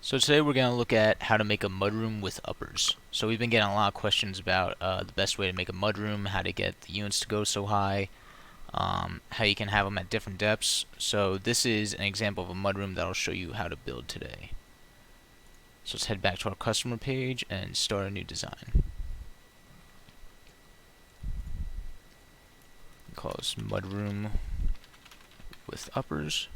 So today we're going to look at how to make a mudroom with uppers. So we've been getting a lot of questions about the best way to make a mudroom, how to get the units to go so high, how you can have them at different depths. So this is an example of a mudroom that I'll show you how to build today. So let's head back to our customer page and start a new design. Call this mudroom with uppers.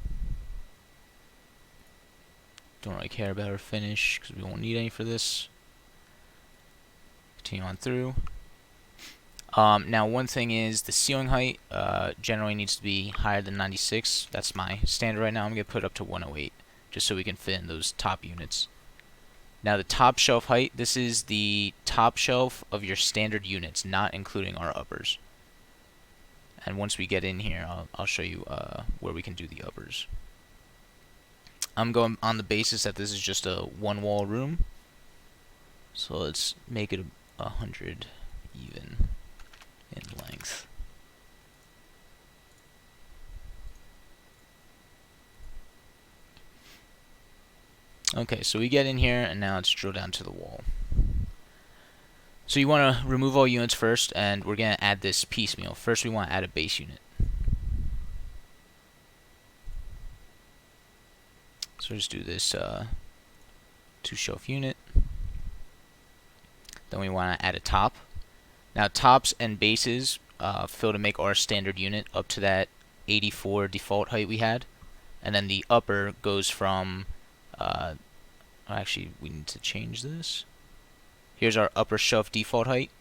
Don't really care about our finish because we won't need any for this. Continue on through. Now one thing is the ceiling height generally needs to be higher than 96. That's my standard right now. I'm going to put it up to 108 just so we can fit in those top units. Now the top shelf height, this is the top shelf of your standard units, not including our uppers. And once we get in here, I'll show you where we can do the uppers. I'm going on the basis that this is just a one wall room. So let's make it 100 even in length. Okay, so we get in here and now let's drill down to the wall. So you want to remove all units first, and we're going to add this piecemeal. First we want to add a base unit. So just do this 2 shelf unit. Then we want to add a top. Now tops and bases fill to make our standard unit up to that 84 default height we had. And then the upper goes from, actually we need to change this. Here's our upper shelf default height.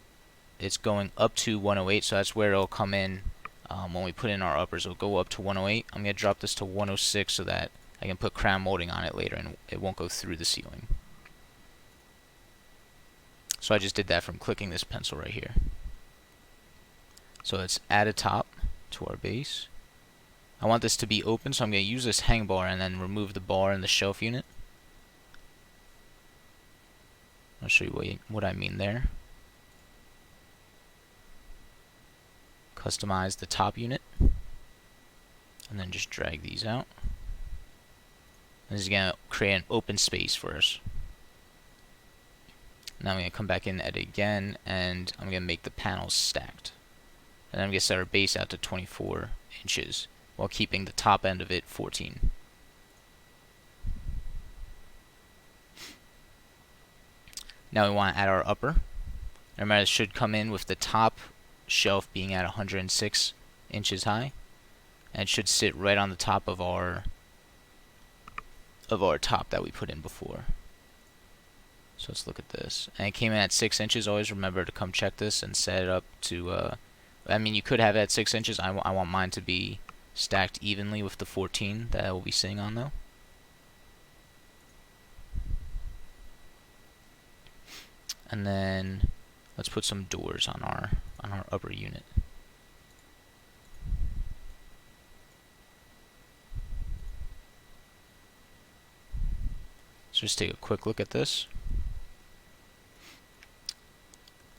It's going up to 108, so that's where it'll come in when we put in our uppers. It'll go up to 108. I'm going to drop this to 106 so that I can put crown molding on it later and it won't go through the ceiling. So I just did that from clicking this pencil right here. So let's add a top to our base. I want this to be open, so I'm going to use this hang bar and then remove the bar in the shelf unit. I'll show you what I mean there. Customize the top unit and then just drag these out. This is going to create an open space for us. Now I'm going to come back in, edit again, and I'm going to make the panels stacked. And I'm going to set our base out to 24 inches while keeping the top end of it 14. Now we want to add our upper. Remember, this should come in with the top shelf being at 106 inches high, and it should sit right on the top of our top that we put in before. So let's look at this. And it came in at 6 inches. Always remember to come check this and set it up to, I mean, you could have it at 6 inches. I want mine to be stacked evenly with the 14 that I will be sitting on though. And then let's put some doors on our upper unit. So just take a quick look at this.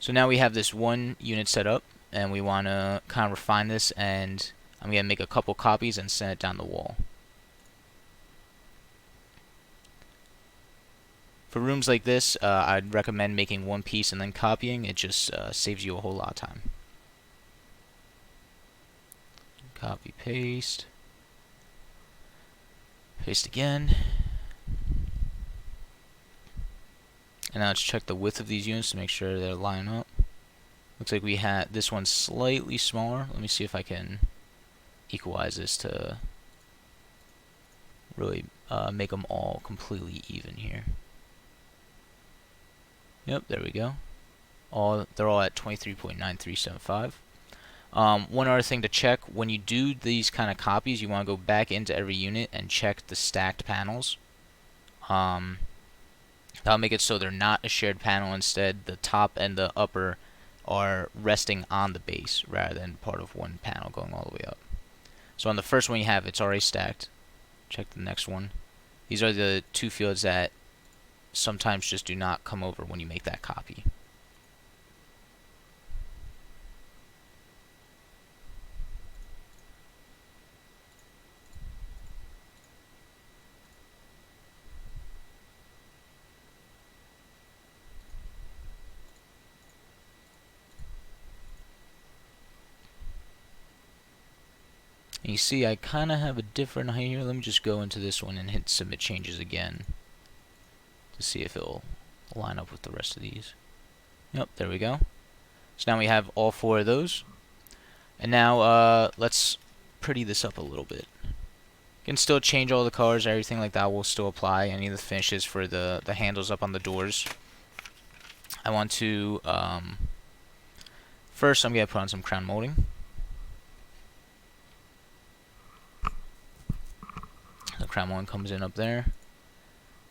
So now we have this one unit set up, and we want to kind of refine this, and I'm going to make a couple copies and send it down the wall. For rooms like this, I'd recommend making one piece and then copying. It just saves you a whole lot of time. Copy, paste. Paste again. And now let's check the width of these units to make sure they line up. Looks like we had this one slightly smaller. Let me see if I can equalize this to really make them all completely even here. Yep, there we go. They're all at 23.9375. One other thing to check, when you do these kind of copies, you want to go back into every unit and check the stacked panels. That'll make it so they're not a shared panel. Instead, the top and the upper are resting on the base rather than part of one panel going all the way up. So on the first one you have, it's already stacked. Check the next one. These are the 2 fields that sometimes just do not come over when you make that copy. And you see I kind of have a different height here. Let me just go into this one and hit submit changes again to see if it'll line up with the rest of these. Yep, there we go. So now we have all 4 of those. And now let's pretty this up a little bit. You can still change all the colors, everything like that will still apply. Any of the finishes for the handles up on the doors. I want to, first I'm going to put on some crown molding. The crown molding comes in up there.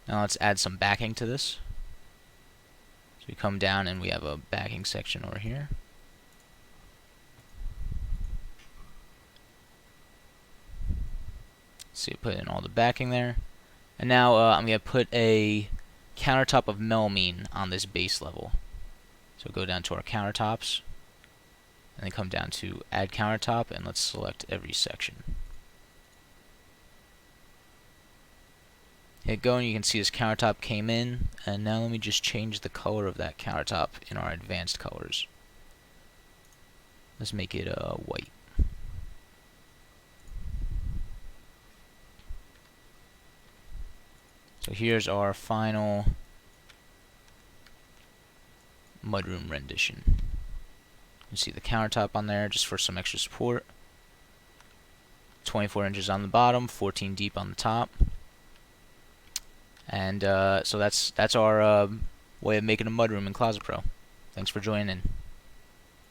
Now let's add some backing to this. So we come down and we have a backing section over here. See, put in all the backing there. And now I'm going to put a countertop of melamine on this base level. So go down to our countertops. And then come down to add countertop and let's select every section. Hit go and you can see this countertop came in. And now let me just change the color of that countertop in our advanced colors. Let's make it white. So here's our final mudroom rendition. You see the countertop on there just for some extra support. 24 inches on the bottom, 14 deep on the top. And so that's our way of making a mudroom in ClosetPro. Thanks for joining in.